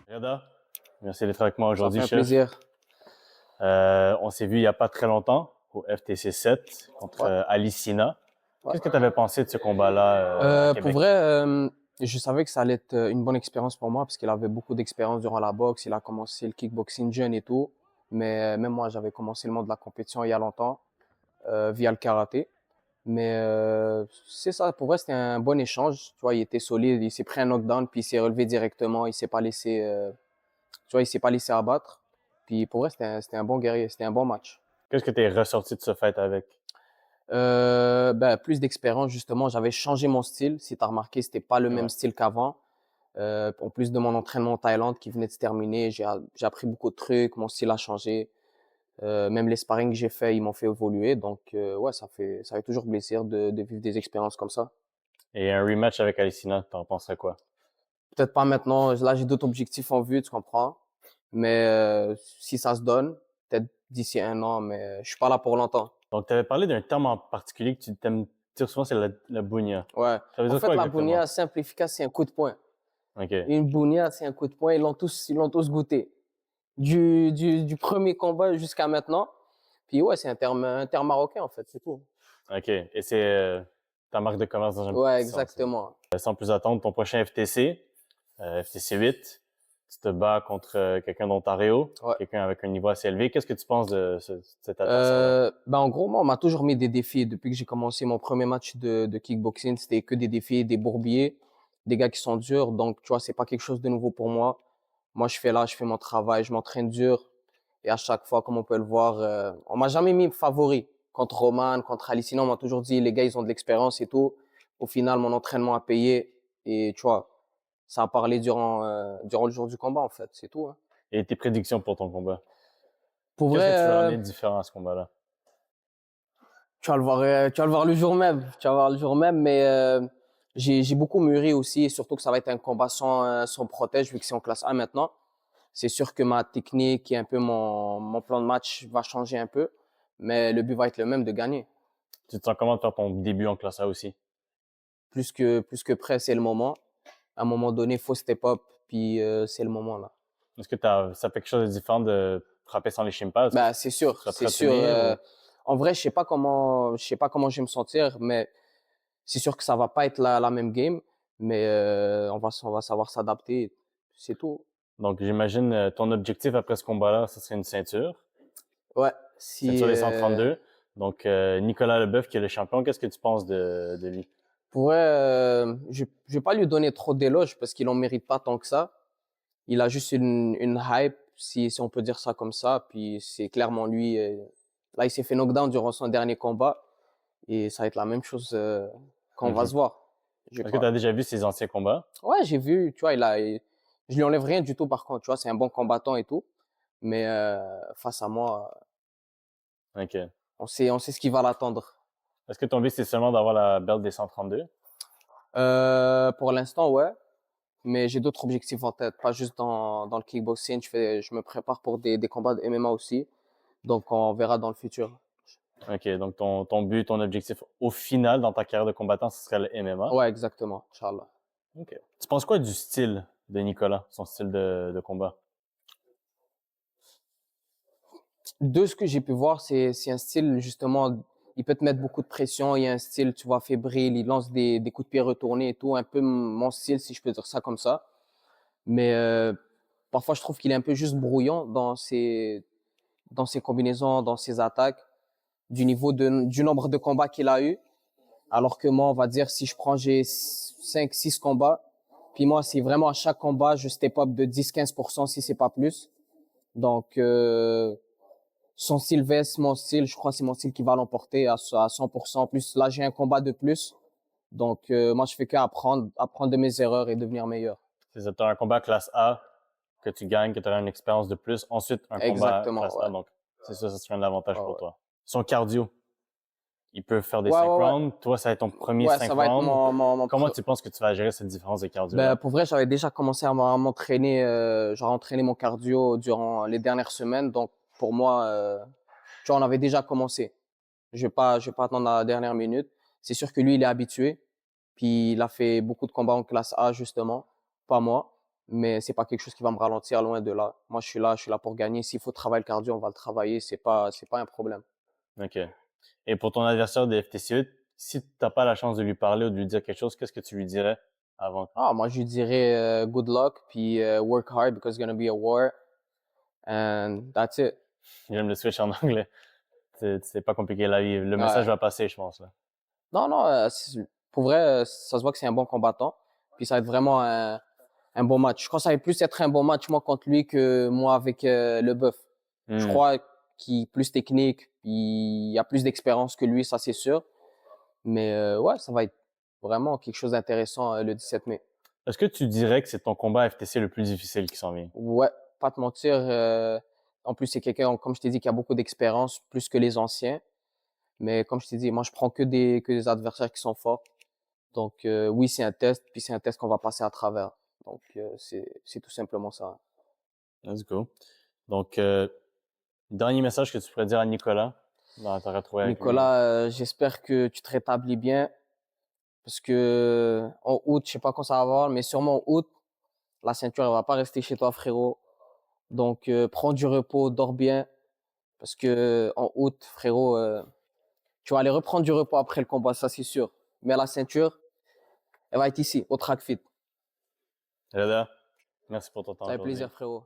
Reda, merci d'être avec moi Ça aujourd'hui, fait un chef. plaisir. On s'est vu il n'y a pas très longtemps au FTC 7 contre Ali Sina. Ouais. Qu'est-ce que tu avais pensé de ce combat-là à Pour Québec? vrai, je savais que ça allait être une bonne expérience pour moi parce qu'il avait beaucoup d'expérience durant la boxe. Il a commencé le kickboxing jeune et tout. Mais même moi, j'avais commencé le monde de la compétition il y a longtemps via le karaté. Mais c'est ça, pour vrai, c'était un bon échange. Tu vois, il était solide, il s'est pris un knockdown, puis il s'est relevé directement. Il s'est pas laissé, tu vois, il s'est pas laissé abattre. Puis pour vrai, c'était un bon guerrier, c'était un bon match. Qu'est-ce que tu es ressorti de ce fight avec? Ben, plus d'expérience, justement. J'avais changé mon style. Si tu as remarqué, c'était pas le même style qu'avant. En plus de mon entraînement en Thaïlande qui venait de se terminer, j'ai appris beaucoup de trucs. Mon style a changé. Même les sparring que j'ai fait, ils m'ont fait évoluer. Donc, ouais, ça fait toujours plaisir de vivre des expériences comme ça. Et un rematch avec Ali Sina, t'en penserais quoi? Peut-être pas maintenant. Là, j'ai d'autres objectifs en vue, tu comprends. Mais si ça se donne, peut-être d'ici 1 an, mais je suis pas là pour longtemps. Donc, tu avais parlé d'un terme en particulier que tu aimes dire souvent, c'est la bounia. Ouais. Ça veut En dire fait, quoi la exactement? bounia, simple et efficace, c'est un coup de poing. OK. Une bounia, c'est un coup de poing. Ils l'ont tous goûté. Du premier combat jusqu'à maintenant. Puis ouais, c'est un terme marocain, en fait, c'est tout. OK. Et c'est ta marque de commerce dans un Ouais, petit sens. exactement. Sans plus attendre, ton prochain FTC, FTC 8, tu te bats contre quelqu'un d'Ontario, Ouais. quelqu'un avec un niveau assez élevé. Qu'est-ce que tu penses de cet adversaire-là? Ben, en gros, moi, on m'a toujours mis des défis. Depuis que j'ai commencé mon premier match de kickboxing, c'était que des défis, des bourbiers, des gars qui sont durs. Donc, tu vois, c'est pas quelque chose de nouveau pour moi. Moi, je fais mon travail, je m'entraîne dur. Et à chaque fois, comme on peut le voir, on m'a jamais mis favori contre Roman, contre Ali. Sinon, on m'a toujours dit, les gars, ils ont de l'expérience et tout. Au final, mon entraînement a payé. Et tu vois, ça a parlé durant le jour du combat, en fait. C'est tout, hein. Et tes prédictions pour ton combat? Pour Qu'est-ce vrai, que tu veux amener de différent à ce combat-là? tu vas le voir le jour même. Tu vas voir le jour même, mais j'ai beaucoup mûri aussi, et surtout que ça va être un combat sans protège, vu que c'est en classe A maintenant. C'est sûr que ma technique et un peu mon plan de match va changer un peu, mais le but va être le même, de gagner. Tu te sens comment de faire ton début en classe A aussi? Plus que prêt, c'est le moment. À un moment donné, faut step up, puis c'est le moment là. Est-ce que ça fait quelque chose de différent de frapper sans les Shimpas? Est-ce que Bah, tu c'est sûr, serais prêt c'est à sûr. tenir ou? En vrai, je sais pas comment je vais me sentir, mais c'est sûr que ça va pas être la même game, mais on va savoir s'adapter. C'est tout. Donc, j'imagine ton objectif après ce combat-là, ce serait une ceinture. Ouais, Ceinture des 132. Donc, Nicolas Leboeuf, qui est le champion, qu'est-ce que tu penses de lui? pour vrai, je vais pas lui donner trop d'éloges parce qu'il en mérite pas tant que ça. Il a juste une hype, si on peut dire ça comme ça. Puis c'est clairement lui. Là, il s'est fait knockdown durant son dernier combat et ça va être la même chose quand on va se voir. Est-ce que tu as déjà vu ses anciens combats? Ouais, j'ai vu, tu vois, je lui enlève rien du tout par contre, tu vois, c'est un bon combattant et tout. Mais face à moi, OK. on sait ce qui va l'attendre. Est-ce que ton but, c'est seulement d'avoir la belt des 132? Pour l'instant, ouais. Mais j'ai d'autres objectifs en tête, pas juste dans le kickboxing. Je me prépare pour des combats de MMA aussi. Donc, on verra dans le futur. OK. Donc, ton but, ton objectif au final dans ta carrière de combattant, ce serait le MMA? Ouais, exactement. Inch'Allah. OK. Tu penses quoi du style de Nicolas, son style de combat? De ce que j'ai pu voir, c'est un style, justement, il peut te mettre beaucoup de pression. Il y a un style, tu vois, fébrile. Il lance des coups de pied retournés et tout. Un peu mon style, si je peux dire ça comme ça. Mais parfois, je trouve qu'il est un peu juste brouillon dans ses combinaisons, dans ses attaques, du nombre de combats qu'il a eu. Alors que moi, on va dire, si je prends, j'ai 5, 6 combats. Puis moi, c'est vraiment à chaque combat, je step up de 10-15% si c'est pas plus. Donc, son style vs mon style, je crois que c'est mon style qui va l'emporter à 100%. En plus, là, j'ai un combat de plus. Donc, moi, je fais qu'apprendre de mes erreurs et devenir meilleur. C'est ça, tu as un combat classe A que tu gagnes, que tu as une expérience de plus. Ensuite, un combat Exactement, classe A. ouais. Donc, c'est ça serait un avantage Ouais, pour ouais. toi. Son cardio, il peut faire des Ouais, 5 ouais, ouais. rounds. Toi, ça va être ton premier Ouais, 5 ça va être rounds. Comment tu penses que tu vas gérer cette différence de Ben, cardio-là? pour vrai, j'avais déjà commencé à m'entraîner, j'aurais entraîné mon cardio durant les dernières semaines. Donc, pour moi, tu vois, on avait déjà commencé. Je vais pas attendre la dernière minute. C'est sûr que lui, il est habitué. Puis il a fait beaucoup de combats en classe A, justement. Pas moi. Mais c'est pas quelque chose qui va me ralentir, loin de là. Moi, je suis là pour gagner. S'il faut travailler le cardio, on va le travailler. C'est pas un problème. OK. Et pour ton adversaire de FTC8, si tu n'as pas la chance de lui parler ou de lui dire quelque chose, qu'est-ce que tu lui dirais avant? Ah, moi, je lui dirais good luck, puis work hard because it's gonna be a war. And that's it. J'aime le switch en anglais. C'est pas compliqué la vie. Le message Ouais. va passer, je pense, là. Non, non, pour vrai, ça se voit que c'est un bon combattant. Puis ça va être vraiment un bon match. Je crois que ça va plus être un bon match, moi, contre lui, que moi avec le bœuf. Je Hmm. crois qu'il est plus technique, puis il a plus d'expérience que lui, ça c'est sûr. Mais ouais, ça va être vraiment quelque chose d'intéressant le 17 mai. Est-ce que tu dirais que c'est ton combat FTC le plus difficile qui s'en vient? Ouais, pas te mentir. En plus, c'est quelqu'un, comme je t'ai dit, qui a beaucoup d'expérience, plus que les anciens. Mais comme je t'ai dit, moi, je prends que des adversaires qui sont forts. Donc, oui, c'est un test, puis c'est un test qu'on va passer à travers. Donc, c'est tout simplement ça. Let's go. Donc, dernier message que tu pourrais dire à Nicolas dans ta retrouvaille avec lui. Nicolas, j'espère que tu te rétablis bien parce que en août, je sais pas quand ça va avoir, mais sûrement en août, la ceinture, elle va pas rester chez toi, frérot. Donc, prends du repos, dors bien parce que en août, frérot, tu vas aller reprendre du repos après le combat, ça c'est sûr. Mais la ceinture, elle va être ici, au Track Fit. Reda, merci pour ton temps Ça fait aujourd'hui. plaisir, frérot.